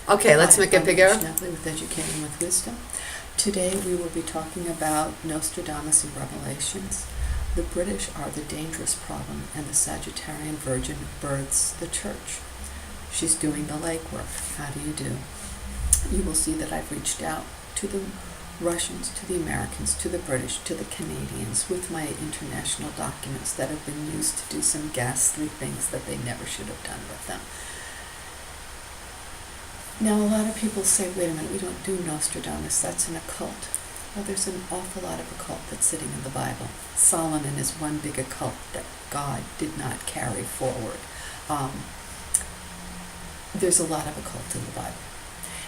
Okay, let's make it bigger. I'm Lynn Schnebly with Educating with Wisdom. Today we will be talking about Nostradamus and Revelations. The British are the dangerous problem, and the Sagittarian Virgin births the church. She's doing the legwork. How do? You will see that I've reached out to the Russians, to the Americans, to the British, to the Canadians with my international documents that have been used to do some ghastly things that they never should have done with them. Now, a lot of people say, wait a minute, we don't do Nostradamus, that's an occult. Well, there's an awful lot of occult that's sitting in the Bible. Solomon is one big occult that God did not carry forward. There's a lot of occult in the Bible.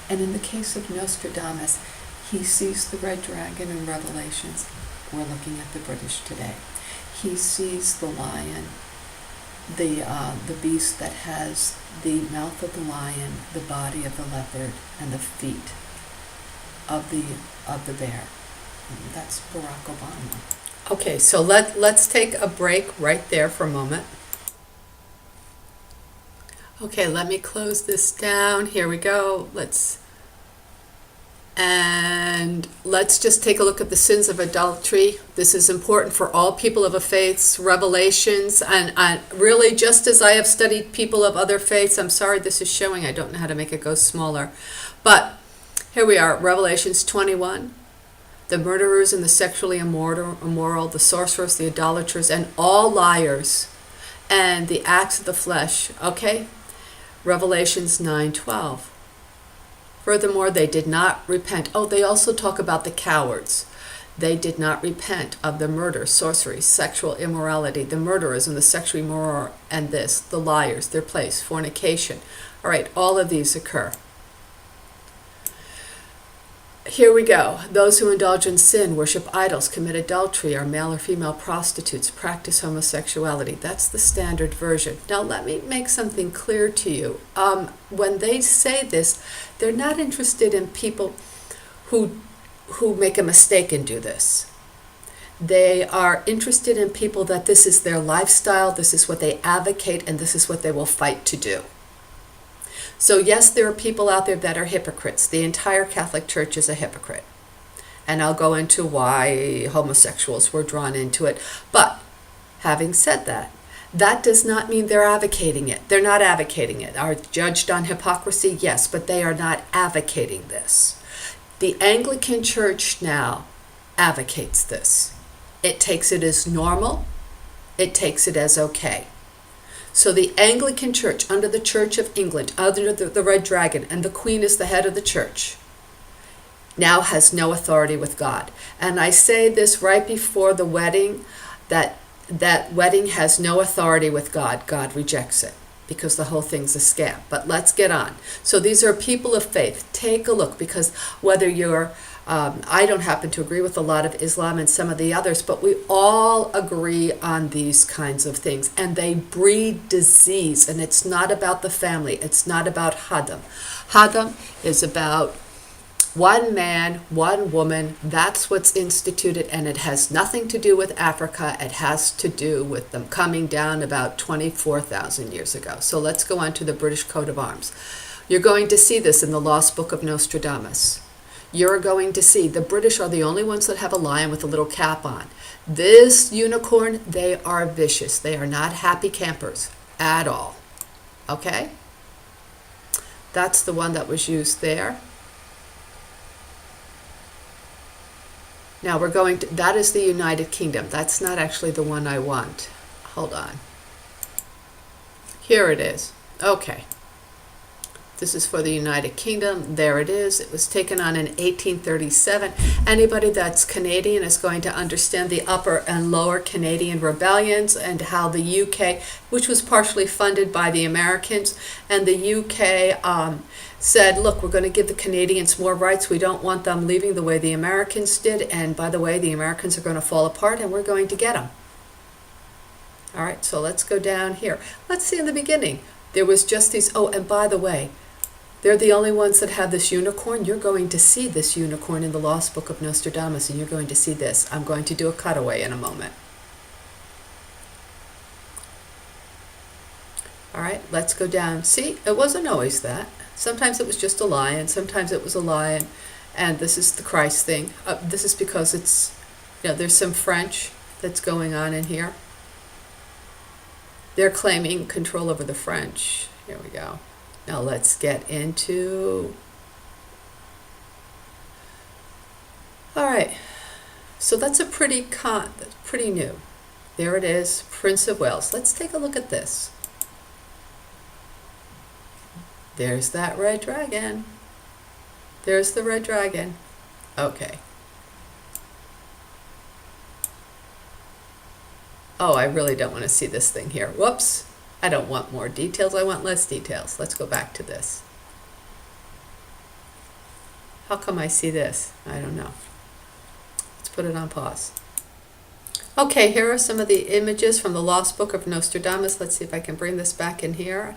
And in the case of Nostradamus, he sees the red dragon in Revelations. We're looking at the British today. He sees the lion, the beast that has the mouth of the lion, the body of the leopard, and the feet of the bear. And that's Barack Obama. Okay, so let's take a break right there for a moment. Okay, let me close this down. Here we go. Let's just take a look at the sins of adultery. This is important for all people of a faith's Revelations, and really, just as I have studied people of other faiths, I'm sorry this is showing, I don't know how to make it go smaller, but here we are, Revelations 21. The murderers and the sexually immoral, the sorcerers, the idolaters, and all liars, and the acts of the flesh. Okay? Revelations 9:12. Furthermore, they did not repent. Oh, they also talk about the cowards. They did not repent of the murder, sorcery, sexual immorality, the murderers and the sexually immoral, and the liars, their place, fornication. All right, all of these occur. Here we go. Those who indulge in sin, worship idols, commit adultery, are male or female prostitutes, practice homosexuality. That's the standard version. Now let me make something clear to you. When they say this, they're not interested in people who make a mistake and do this. They are interested in people that this is their lifestyle, this is what they advocate, and this is what they will fight to do. So yes, there are people out there that are hypocrites. The entire Catholic Church is a hypocrite. And I'll go into why homosexuals were drawn into it. But having said that, that does not mean they're advocating it. They're not advocating it. Are judged on hypocrisy? Yes, but they are not advocating this. The Anglican Church now advocates this. It takes it as normal. It takes it as okay. So the Anglican Church, under the Church of England, under the Red Dragon, and the Queen is the head of the church, now has no authority with God. And I say this right before the wedding, that wedding has no authority with God. God rejects it because the whole thing's a scam. But let's get on. So these are people of faith. Take a look, because whether you're I don't happen to agree with a lot of Islam and some of the others, but we all agree on these kinds of things. And they breed disease, and it's not about the family. It's not about Hadam. Hadam is about one man, one woman. That's what's instituted, and it has nothing to do with Africa. It has to do with them coming down about 24,000 years ago. So let's go on to the British coat of arms. You're going to see this in the Lost Book of Nostradamus. You're going to see the British are the only ones that have a lion with a little cap on. This unicorn, they are vicious. They are not happy campers at all. Okay? That's the one that was used there. Now we're going to, that is the United Kingdom. That's not actually the one I want. Hold on. Here it is. Okay. This is for the United Kingdom. There it is. It was taken on in 1837. Anybody that's Canadian is going to understand the upper and lower Canadian rebellions and how the UK, which was partially funded by the Americans, and the UK said, look, we're going to give the Canadians more rights. We don't want them leaving the way the Americans did. And by the way, the Americans are going to fall apart, and we're going to get them. All right, so let's go down here. Let's see in the beginning. There was just these, oh, and by the way, they're the only ones that have this unicorn. You're going to see this unicorn in the Lost Book of Nostradamus, and you're going to see this. I'm going to do a cutaway in a moment. All right, let's go down. See, it wasn't always that. Sometimes it was just a lion, sometimes it was a lion, and this is the Christ thing. This is because it's, there's some French that's going on in here. They're claiming control over the French. Here we go. Now let's get into... All right, so that's pretty new. There it is, Prince of Wales. Let's take a look at this. There's that red dragon. There's the red dragon. Okay. Oh, I really don't want to see this thing here. Whoops. I don't want more details. I want less details. Let's go back to this. How come I see this? I don't know. Let's put it on pause. Okay, here are some of the images from the Lost Book of Nostradamus. Let's see if I can bring this back in here.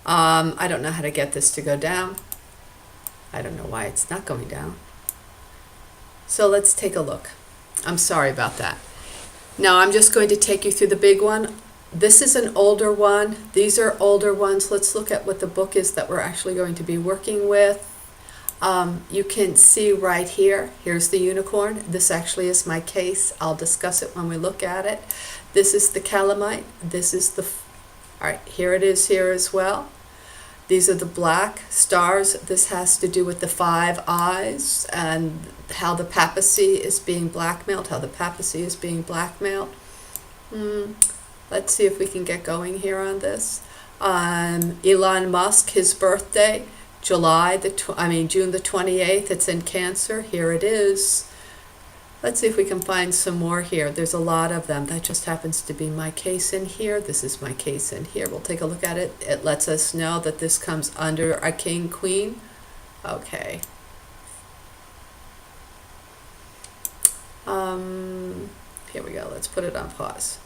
I don't know how to get this to go down. I don't know why it's not going down. So let's take a look. I'm sorry about that. Now I'm just going to take you through the big one. This is an older one. These are older ones. Let's look at what the book is that we're actually going to be working with. You can see right here, here's the unicorn. This actually is my case. I'll discuss it when we look at it. This is the calamite. This is the, all right, here it is here as well. These are the black stars. This has to do with the 5 eyes and how the papacy is being blackmailed, Let's see if we can get going here on this. Elon Musk, his birthday, June the 28th. It's in Cancer. Here it is. Let's see if we can find some more here. There's a lot of them. That just happens to be my case in here. This is my case in here. We'll take a look at it. It lets us know that this comes under a king, queen. Okay. Here we go. Let's put it on pause.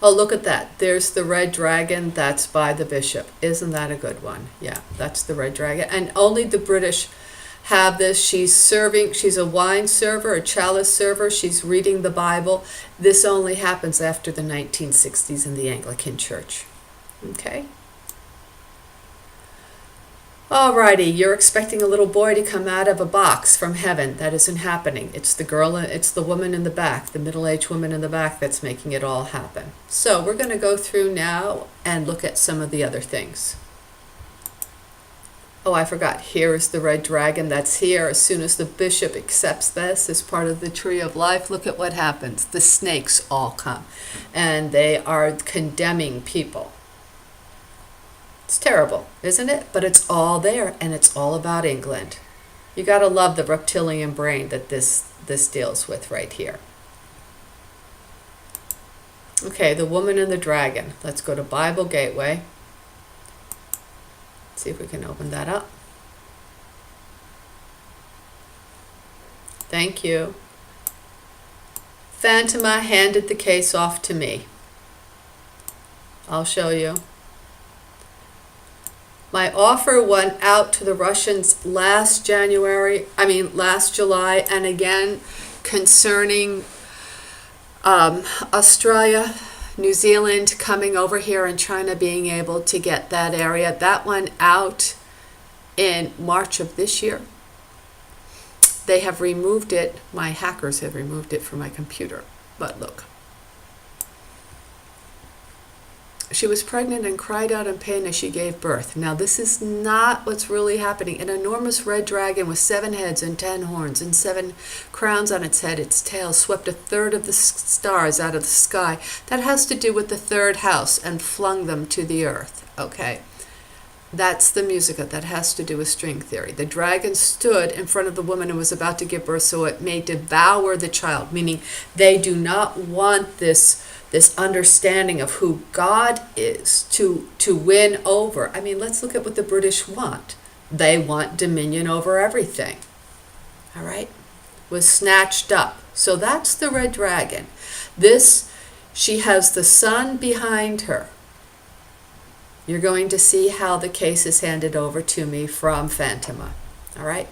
Oh, look at that. There's the red dragon. That's by the bishop. Isn't that a good one? Yeah, that's the red dragon. And only the British have this. She's a wine server, a chalice server. She's reading the Bible. This only happens after the 1960s in the Anglican Church. Okay. Alrighty, you're expecting a little boy to come out of a box from heaven. That isn't happening. It's the woman in the back, the middle-aged woman in the back that's making it all happen. So we're going to go through now and look at some of the other things. Oh, I forgot. Here is the red dragon that's here. As soon as the bishop accepts this as part of the tree of life, look at what happens. The snakes all come, and they are condemning people. It's terrible, isn't it? But it's all there, and it's all about England. You got to love the reptilian brain that this deals with right here. Okay, the woman and the dragon. Let's go to Bible Gateway. See if we can open that up. Thank you. Fatima handed the case off to me. I'll show you. My offer went out to the Russians last July, and again concerning Australia, New Zealand coming over here and China being able to get that area. That went out in March of this year. They have removed it. My hackers have removed it from my computer. But look. She was pregnant and cried out in pain as she gave birth. Now, this is not what's really happening. An enormous red dragon with 7 heads and 10 horns and 7 crowns on its head, its tail, swept a third of the stars out of the sky. That has to do with the 3rd house and flung them to the earth. Okay. That's the musica. That has to do with string theory. The dragon stood in front of the woman and was about to give birth, so it may devour the child, meaning they do not want this understanding of who God is to win over. I mean, let's look at what the British want. They want dominion over everything. All right? Was snatched up. So that's the red dragon. She has the sun behind her. You're going to see how the case is handed over to me from Fatima. All right?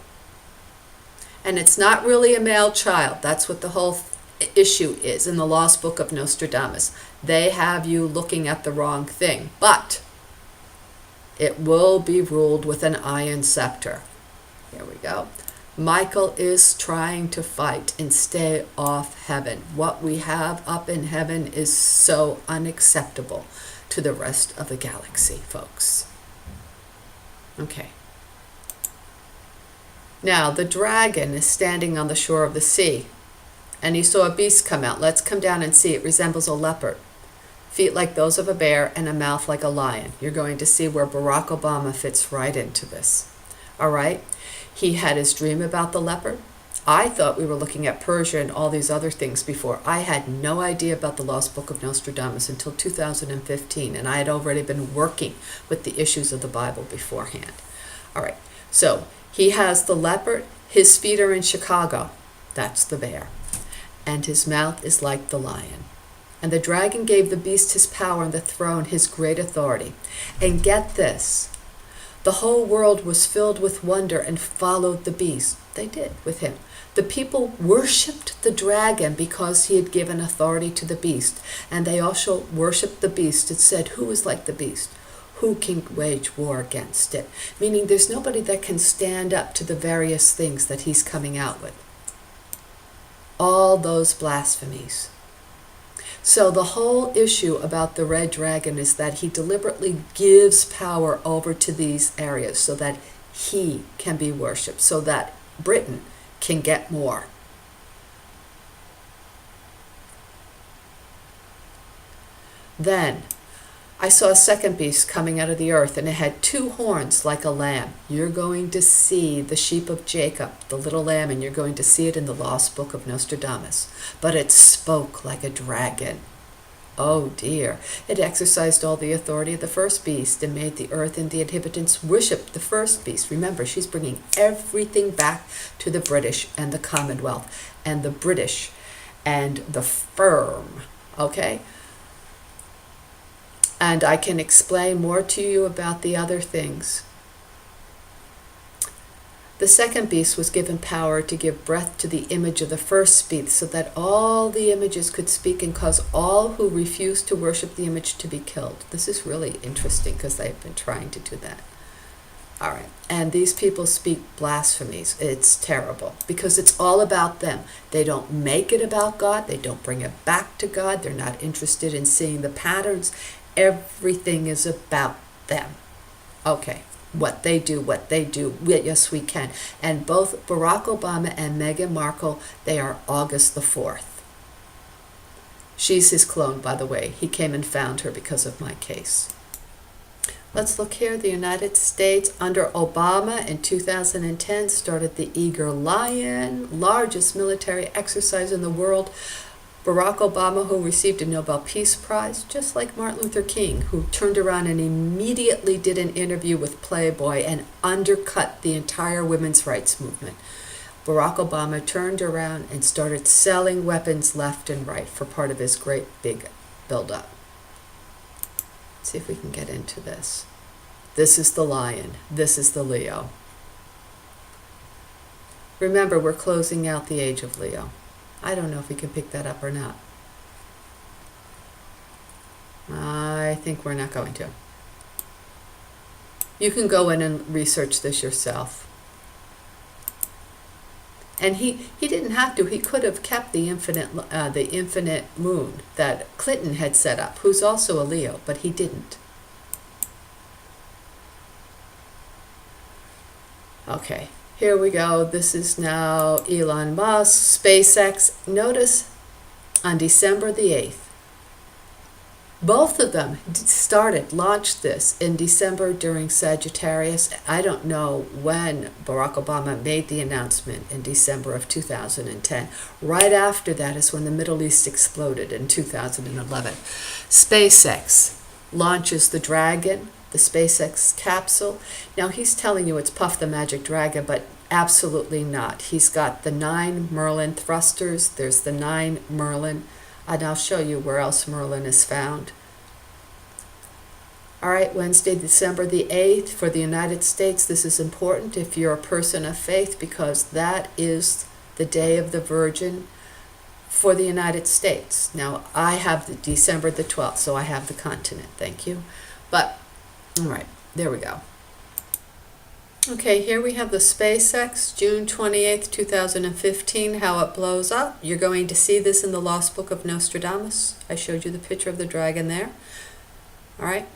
And it's not really a male child. That's what the whole issue is in the Lost Book of Nostradamus. They have you looking at the wrong thing. But It will be ruled with an iron scepter. Here we go. Michael is trying to fight and stay off heaven. What we have up in heaven is so unacceptable to the rest of the galaxy, folks. Okay. Now, the dragon is standing on the shore of the sea, and he saw a beast come out. Let's come down and see. It resembles a leopard. Feet like those of a bear and a mouth like a lion. You're going to see where Barack Obama fits right into this. All right? He had his dream about the leopard. I thought we were looking at Persia and all these other things before. I had no idea about the Lost Book of Nostradamus until 2015, and I had already been working with the issues of the Bible beforehand. All right, so he has the leopard. His feet are in Chicago. That's the bear. And his mouth is like the lion. And the dragon gave the beast his power and the throne his great authority. And get this, the whole world was filled with wonder and followed the beast. They did with him. The people worshipped the dragon because he had given authority to the beast. And they also worshipped the beast and said, who is like the beast? Who can wage war against it? Meaning there's nobody that can stand up to the various things that he's coming out with. All those blasphemies. So the whole issue about the red dragon is that he deliberately gives power over to these areas so that he can be worshipped, so that Britain can get more. Then I saw a second beast coming out of the earth, and it had 2 horns like a lamb. You're going to see the sheep of Jacob, the little lamb, and you're going to see it in the Lost Book of Nostradamus. But it spoke like a dragon. Oh dear. It exercised all the authority of the first beast and made the earth and the inhabitants worship the first beast. Remember, she's bringing everything back to the British and the Commonwealth and the British and the firm. Okay? And I can explain more to you about the other things. The second beast was given power to give breath to the image of the first beast so that all the images could speak and cause all who refused to worship the image to be killed. This is really interesting because they've been trying to do that. All right. And these people speak blasphemies. It's terrible because it's all about them. They don't make it about God. They don't bring it back to God. They're not interested in seeing the patterns. Everything is about them. Okay. What they do. Yes, we can. And both Barack Obama and Meghan Markle, they are August the 4th. She's his clone, by the way. He came and found her because of my case. Let's look here. The United States, under Obama in 2010, started the Eager Lion, largest military exercise in the world. Barack Obama, who received a Nobel Peace Prize, just like Martin Luther King, who turned around and immediately did an interview with Playboy and undercut the entire women's rights movement. Barack Obama turned around and started selling weapons left and right for part of his great big buildup. Let's see if we can get into this. This is the lion. This is the Leo. Remember, we're closing out the age of Leo. I don't know if we can pick that up or not. I think we're not going to. You can go in and research this yourself. And he didn't have to. He could have kept the infinite moon that Clinton had set up, who's also a Leo, but he didn't. Okay. Here we go. This is now Elon Musk, SpaceX. Notice on December the 8th, both of them launched this in December during Sagittarius. I don't know when Barack Obama made the announcement in December of 2010. Right after that is when the Middle East exploded in 2011. SpaceX launches the Dragon, the SpaceX capsule. Now he's telling you it's Puff the Magic Dragon, but absolutely not. He's got the 9 Merlin thrusters. There's the 9 Merlin, and I'll show you where else Merlin is found. All right, Wednesday, December the 8th for the United States. This is important if you're a person of faith because that is the day of the Virgin for the United States. Now, I have December the 12th, so I have the continent. Thank you. But all right, There we go. Okay, here we have the SpaceX, June 28th, 2015, how it blows up. You're going to see this in the Lost Book of Nostradamus. I showed you the picture of the dragon there. All right.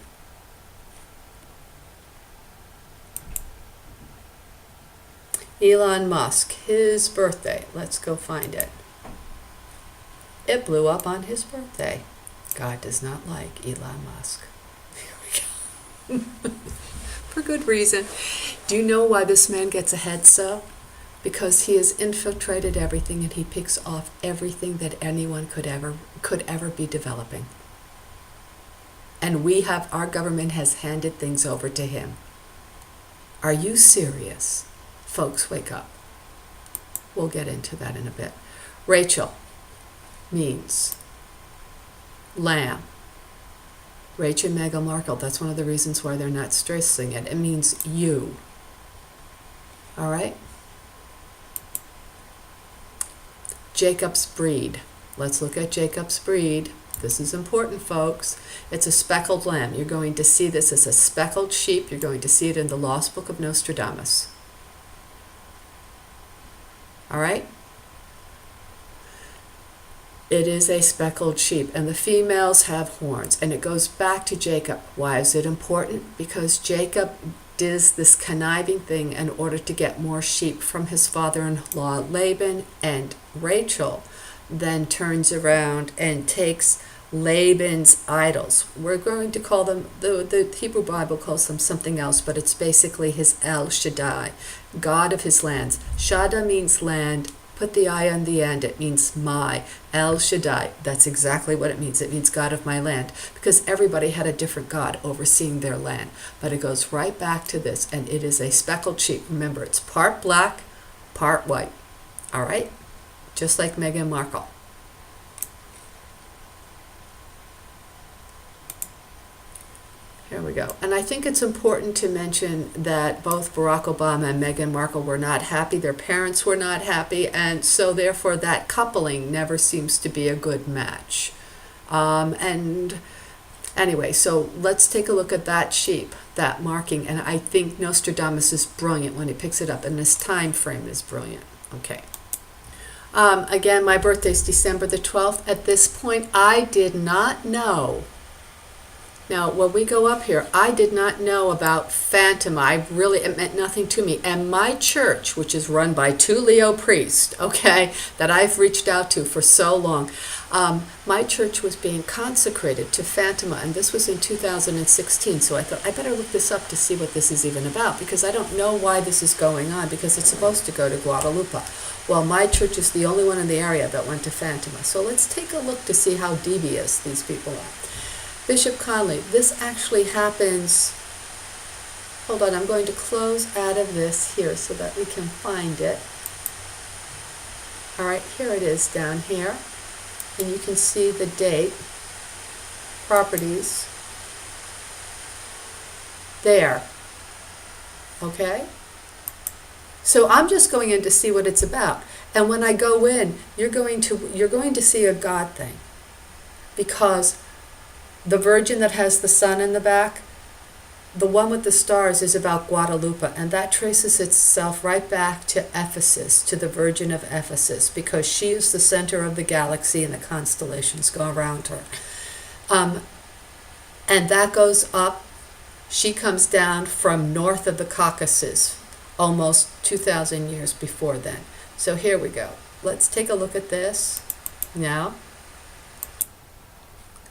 Elon Musk, his birthday. Let's go find it. It blew up on his birthday. God does not like Elon Musk. Here we go. For good reason. Do you know why this man gets ahead so? Because he has infiltrated everything and he picks off everything that anyone could ever be developing. And our government has handed things over to him. Are you serious? Folks, wake up. We'll get into that in a bit. Rachel means lamb. Rachel and Meghan Markle, that's one of the reasons why they're not stressing it. It means you. All right? Jacob's breed. Let's look at Jacob's breed. This is important, folks. It's a speckled lamb. You're going to see this as a speckled sheep. You're going to see it in the Lost Book of Nostradamus. All right? It is a speckled sheep, and the females have horns, and it goes back to Jacob. Why is it important? Because Jacob does this conniving thing in order to get more sheep from his father-in-law Laban, and Rachel then turns around and takes Laban's idols. We're going to call them, the Hebrew Bible calls them something else, but it's basically his El Shaddai, God of his lands. Shada means land. Put the I on the end, it means my. El Shaddai, that's exactly what it means. It means God of my land, because everybody had a different God overseeing their land. But it goes right back to this, and it is a speckled sheep. Remember, it's part black, part white. All right? Just like Meghan Markle. Here we go. And I think it's important to mention that both Barack Obama and Meghan Markle were not happy. Their parents were not happy. And so therefore that coupling never seems to be a good match. And anyway, so let's take a look at that sheep, that marking. And I think Nostradamus is brilliant when he picks it up. And this time frame is brilliant. Okay. Again, my birthday's December the 12th. At this point, I did not know. Now, when we go up here, I did not know about Phantom. It meant nothing to me. And my church, which is run by two Leo priests, okay, that I've reached out to for so long, my church was being consecrated to Phantom, and this was in 2016. So I thought, I better look this up to see what this is even about, because I don't know why this is going on, because it's supposed to go to Guadalupe. Well, my church is the only one in the area that went to Phantom. So let's take a look to see how devious these people are. Bishop Conley, this actually happens, hold on, I'm going to close out of this here so that we can find it. All right, here it is down here, and you can see the date, properties, there, okay? So I'm just going in to see what it's about, and when I go in, you're going to see a God thing, because the Virgin that has the sun in the back, the one with the stars is about Guadalupe, and that traces itself right back to Ephesus, to the Virgin of Ephesus, because she is the center of the galaxy and the constellations go around her. And that goes up. She comes down from north of the Caucasus, almost 2,000 years before then. So here we go. Let's take a look at this now.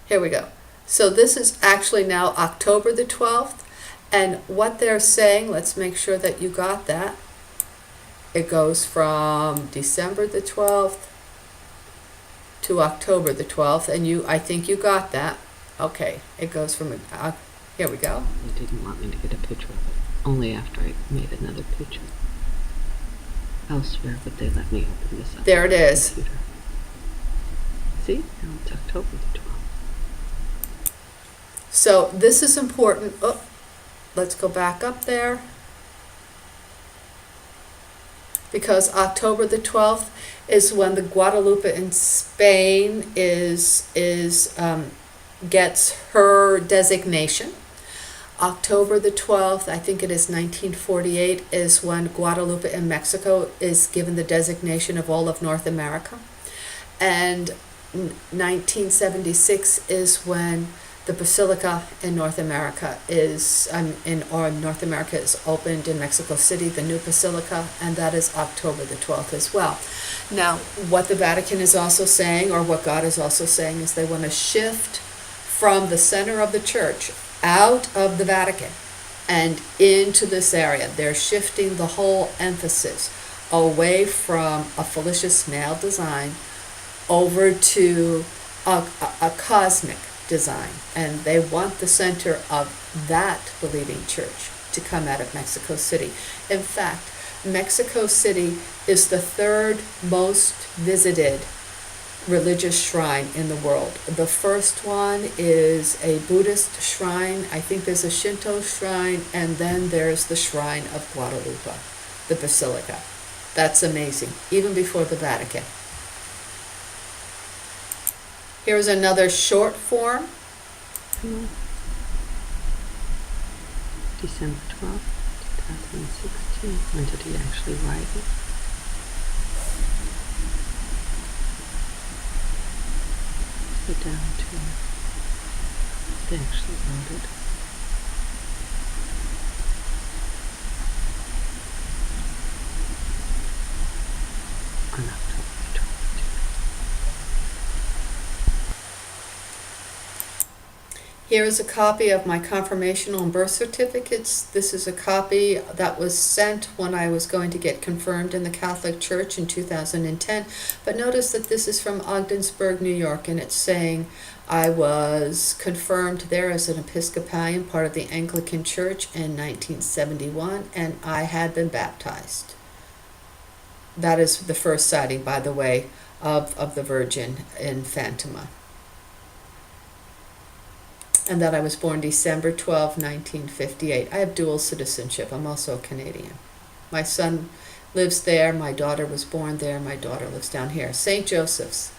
Here we go. So this is actually now October the 12th, and what they're saying, let's make sure that you got that. It goes from December the 12th to October the 12th, and I think you got that. Okay, it goes from, here we go. They didn't want me to get a picture of it, only after I made another picture. Elsewhere, but they let me open this up. There it is. Computer. See, now it's October the 12th. So this is important. Oh, let's go back up there. Because October the 12th is when the Guadalupe in Spain gets her designation. October the 12th, I think it is 1948, is when Guadalupe in Mexico is given the designation of all of North America. And 1976 is when the Basilica in North America is North America is opened in Mexico City, the new Basilica, and that is October the 12th as well. Now, what the Vatican is also saying, or what God is also saying, is they want to shift from the center of the church out of the Vatican and into this area. They're shifting the whole emphasis away from a fallacious male design over to a cosmic design, and they want the center of that believing church to come out of Mexico City. In fact, Mexico City is the third most visited religious shrine in the world. The first one is a Buddhist shrine. I think there's a Shinto shrine, and then there's the shrine of Guadalupe, the Basilica. That's amazing, even before the Vatican. Here's another short form. December 12th, 2016. When did he actually write it? Go down to, they actually wrote it. On October 12th. Here is a copy of my confirmational and birth certificates. This is a copy that was sent when I was going to get confirmed in the Catholic Church in 2010. But notice that this is from Ogdensburg, New York, and it's saying I was confirmed there as an Episcopalian, part of the Anglican Church in 1971, and I had been baptized. That is the first sighting, by the way, of the Virgin in Fatima. And that I was born December 12, 1958. I have dual citizenship. I'm also a Canadian. My son lives there. My daughter was born there. My daughter lives down here. St. Joseph's.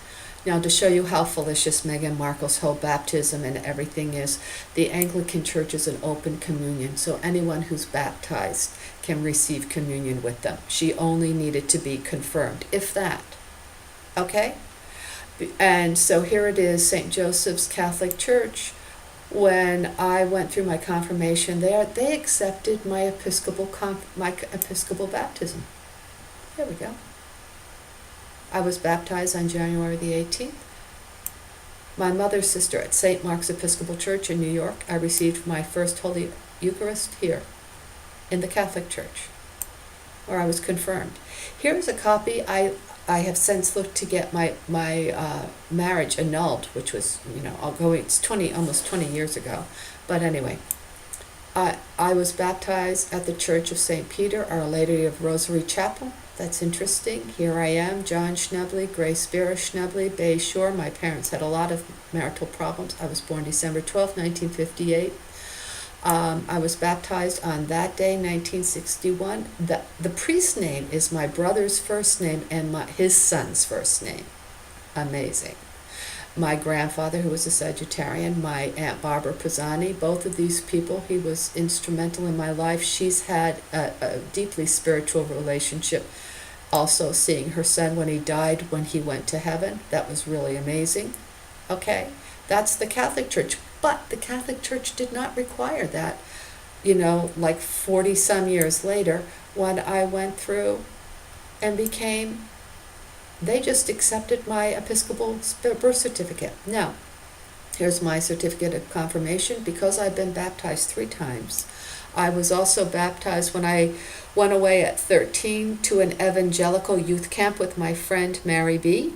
Now, to show you how fallacious Meghan Markle's whole baptism and everything is, the Anglican Church is an open communion, so anyone who's baptized can receive communion with them. She only needed to be confirmed, if that. Okay? And so here it is, St. Joseph's Catholic Church. When I went through my confirmation there, they accepted my Episcopal baptism. There we go. I was baptized on January the 18th. My mother's sister at St. Mark's Episcopal Church in New York, I received my first Holy Eucharist here in the Catholic Church, where I was confirmed. Here is a copy. I have since looked to get my marriage annulled, which was, it's almost 20 years ago. But anyway, I was baptized at the Church of St. Peter, Our Lady of Rosary Chapel. That's interesting. Here I am, John Schnebly, Grace Vera Schnebly, Bay Shore. My parents had a lot of marital problems. I was born December 12, 1958. I was baptized on that day, 1961. The priest's name is my brother's first name and his son's first name. Amazing. My grandfather, who was a Sagittarian, my Aunt Barbara Pisani, both of these people, he was instrumental in my life. She's had a deeply spiritual relationship. Also seeing her son when he died, when he went to heaven. That was really amazing. Okay, that's the Catholic Church. But the Catholic Church did not require that, like 40 some years later, when I went through and they just accepted my Episcopal birth certificate. Now, here's my certificate of confirmation. Because I've been baptized 3 times, I was also baptized when I went away at 13 to an evangelical youth camp with my friend Mary B.,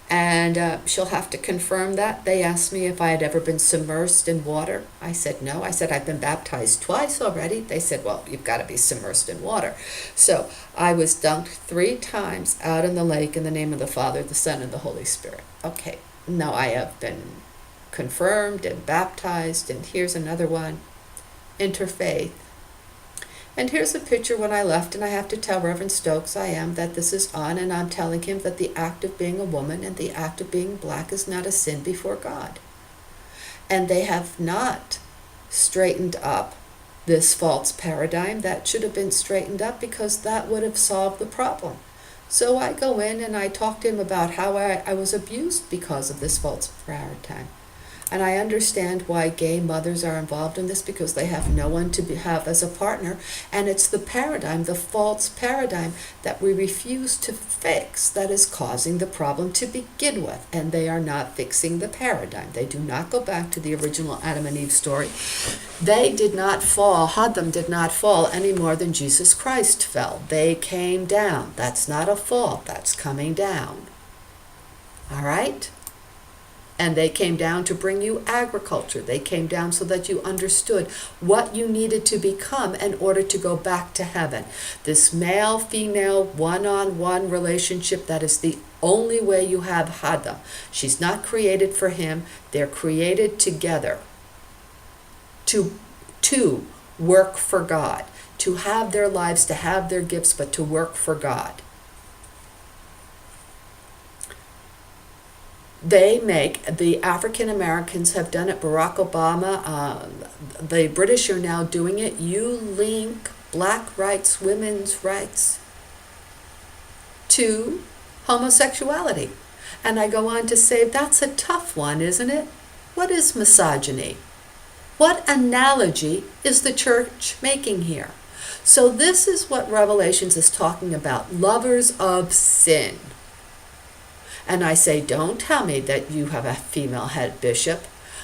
and she'll have to confirm that. They asked me if I had ever been submersed in water. I said no. I said I've been baptized twice already. They said, well, you've got to be submersed in water. So I was dunked 3 times out in the lake in the name of the Father, the Son, and the Holy Spirit. Okay, now I have been confirmed and baptized, and here's another one, interfaith. And here's a picture when I left, and I have to tell Reverend Stokes that this is on, and I'm telling him that the act of being a woman and the act of being black is not a sin before God. And they have not straightened up this false paradigm, that should have been straightened up because that would have solved the problem. So I go in and I talk to him about how I was abused because of this false paradigm. And I understand why gay mothers are involved in this, because they have no one to have as a partner. And it's the paradigm, the false paradigm, that we refuse to fix that is causing the problem to begin with. And they are not fixing the paradigm. They do not go back to the original Adam and Eve story. They did not fall, Adam did not fall any more than Jesus Christ fell. They came down. That's not a fall, that's coming down. All right? And they came down to bring you agriculture. They came down so that you understood what you needed to become in order to go back to heaven. This male-female one-on-one relationship, that is the only way you have Adam. She's not created for him. They're created together to work for God, to have their lives, to have their gifts, but to work for God. The African Americans have done it. Barack Obama, the British are now doing it. You link black rights, women's rights to homosexuality. And I go on to say, that's a tough one, isn't it? What is misogyny? What analogy is the church making here? So this is what Revelations is talking about, lovers of sin. And I say, don't tell me that you have a female head bishop,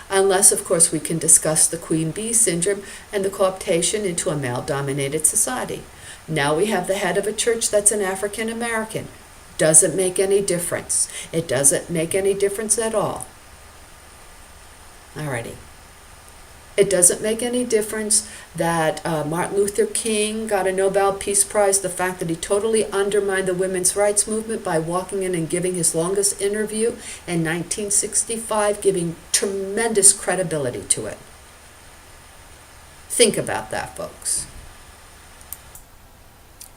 unless, of course, we can discuss the queen bee syndrome and the cooptation into a male-dominated society. Now we have the head of a church that's an African American. Doesn't make any difference. It doesn't make any difference at all. Alrighty. It doesn't make any difference that Martin Luther King got a Nobel Peace Prize, the fact that he totally undermined the women's rights movement by walking in and giving his longest interview in 1965, giving tremendous credibility to it. Think about that, folks.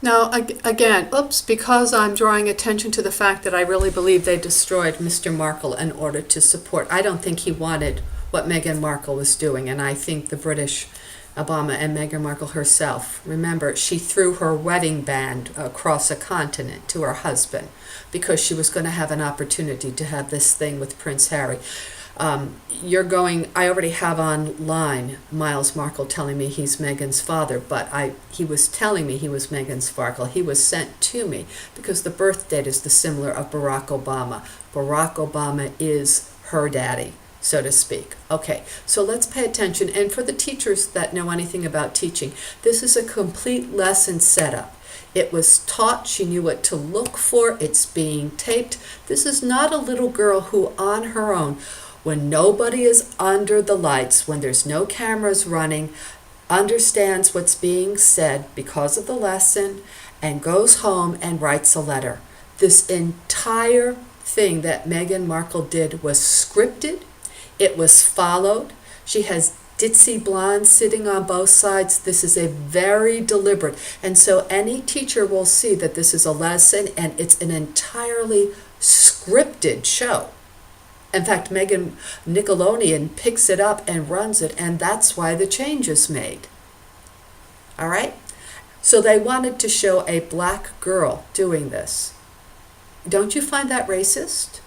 Now, again, because I'm drawing attention to the fact that I really believe they destroyed Mr. Markle in order to support. I don't think he wanted what Meghan Markle was doing, and I think the British, Obama and Meghan Markle herself, remember, she threw her wedding band across a continent to her husband because she was going to have an opportunity to have this thing with Prince Harry. I already have online Miles Markle telling me he's Meghan's father, but he was telling me he was Meghan's father. He was sent to me because the birth date is the similar of Barack Obama. Barack Obama is her daddy, so to speak. Okay, so let's pay attention. And for the teachers that know anything about teaching, this is a complete lesson setup. It was taught, she knew what to look for, it's being taped. This is not a little girl who on her own, when nobody is under the lights, when there's no cameras running, understands what's being said because of the lesson and goes home and writes a letter. This entire thing that Meghan Markle did was scripted. It was followed. She has ditzy blondes sitting on both sides. This is a very deliberate. And so any teacher will see that this is a lesson and it's an entirely scripted show. In fact, Nickelodeon picks it up and runs it, and that's why the change is made. All right? So they wanted to show a black girl doing this. Don't you find that racist?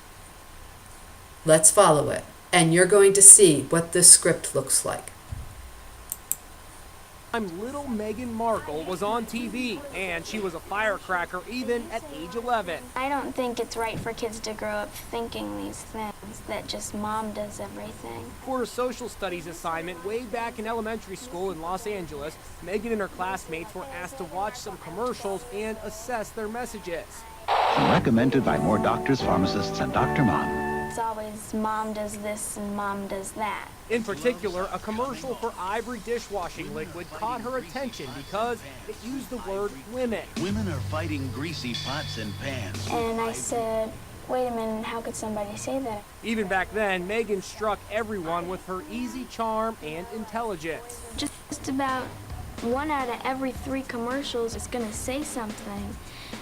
Let's follow it, and you're going to see what this script looks like. Little Meghan Markle was on TV, and she was a firecracker even at age 11. I don't think it's right for kids to grow up thinking these things, that just mom does everything. For a social studies assignment way back in elementary school in Los Angeles, Meghan and her classmates were asked to watch some commercials and assess their messages. Recommended by more doctors, pharmacists, and Dr. Mom. It's always mom does this and mom does that. In particular, a commercial for Ivory dishwashing liquid caught her attention because it used the word women. Women are fighting greasy pots and pans. And I said, wait a minute, how could somebody say that? Even back then, Meghan struck everyone with her easy charm and intelligence. Just about 1 out of every 3 commercials is going to say something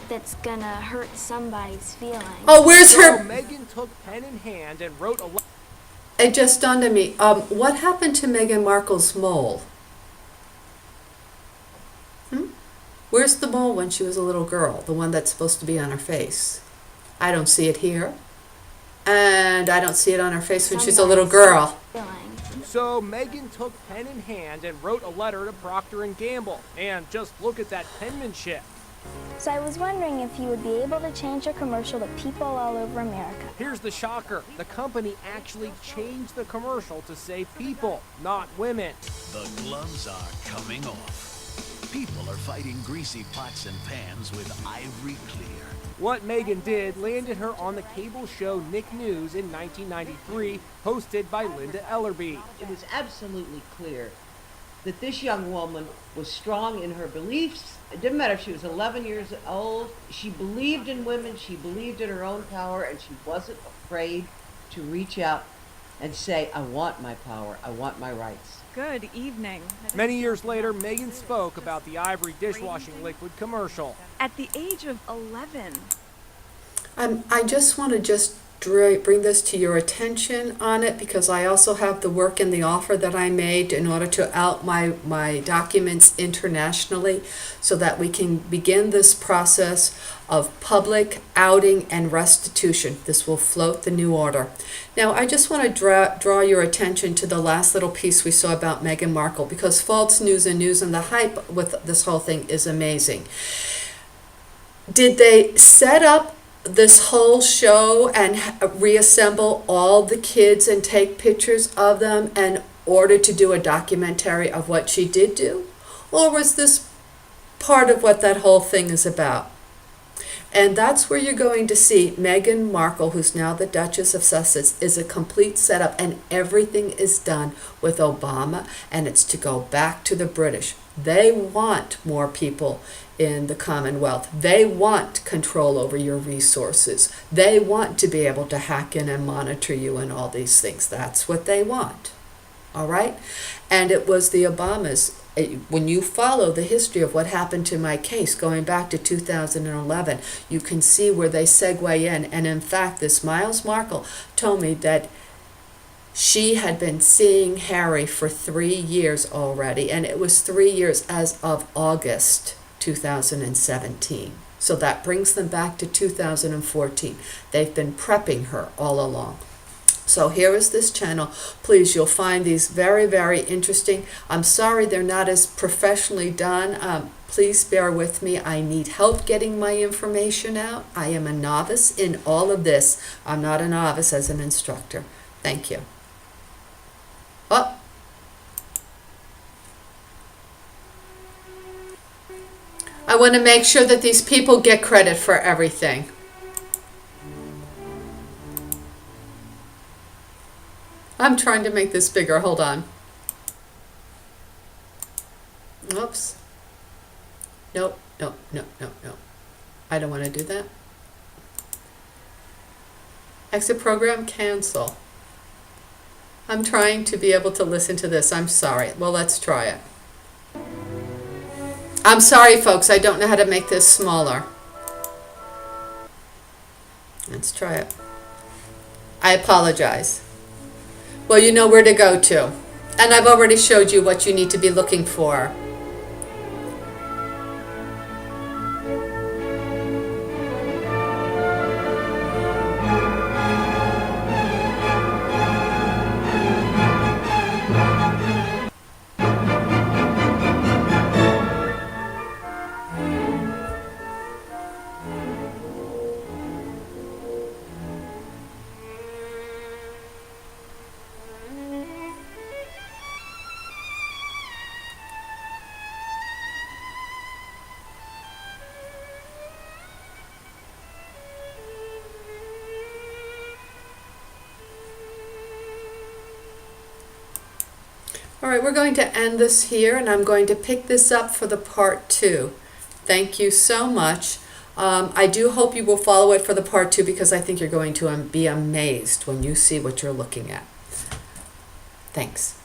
that's going to hurt somebody's feelings. Oh, where's her? So Meghan took pen in hand and wrote a... It just dawned on me. What happened to Meghan Markle's mole? Where's the mole when she was a little girl? The one that's supposed to be on her face. I don't see it here. And I don't see it on her face when she's a little girl. So Meghan took pen in hand and wrote a letter to Procter & Gamble. And just look at that penmanship. So I was wondering if you would be able to change your commercial to people all over America. Here's the shocker. The company actually changed the commercial to say people, not women. The gloves are coming off. People are fighting greasy pots and pans with ivory clear. What Meghan did landed her on the cable show Nick News in 1993, hosted by Linda Ellerby. It was absolutely clear that this young woman was strong in her beliefs. It didn't matter if she was 11 years old. She believed in women, she believed in her own power, and she wasn't afraid to reach out and say, I want my power, I want my rights. Good evening. Many years later, Meghan spoke about the Ivory dishwashing liquid commercial. At the age of 11. I just want to bring this to your attention on it, because I also have the work in the offer that I made in order to out my documents internationally, so that we can begin this process of public outing and restitution. This will float the new order. Now, I just want to draw your attention to the last little piece we saw about Meghan Markle, because false news and the hype with this whole thing is amazing. Did they set up this whole show and reassemble all the kids and take pictures of them in order to do a documentary of what she did do? Or was this part of what that whole thing is about? And that's where you're going to see Meghan Markle, who's now the Duchess of Sussex, is a complete setup, and everything is done with Obama, and it's to go back to the British. They want more people in the Commonwealth. They want control over your resources. They want to be able to hack in and monitor you and all these things. That's what they want. All right? And it was the Obamas. When you follow the history of what happened to my case going back to 2011, you can see where they segue in. And in fact, this Miles Markle told me that she had been seeing Harry for 3 years already, and it was 3 years as of August 2017. So that brings them back to 2014. They've been prepping her all along. So here is this channel. Please, you'll find these very, very interesting. I'm sorry they're not as professionally done. Please bear with me. I need help getting my information out. I am a novice in all of this. I'm not a novice as an instructor. Thank you. Oh. I want to make sure that these people get credit for everything. I'm trying to make this bigger. Hold on. Oops. Nope. I don't want to do that. Exit program, cancel. I'm trying to be able to listen to this. I'm sorry. Well, let's try it. I'm sorry, folks. I don't know how to make this smaller. Let's try it. I apologize. Well, you know where to go to. And I've already showed you what you need to be looking for. All right, we're going to end this here, and I'm going to pick this up for the part 2. Thank you so much. I do hope you will follow it for the part 2, because I think you're going to be amazed when you see what you're looking at. Thanks.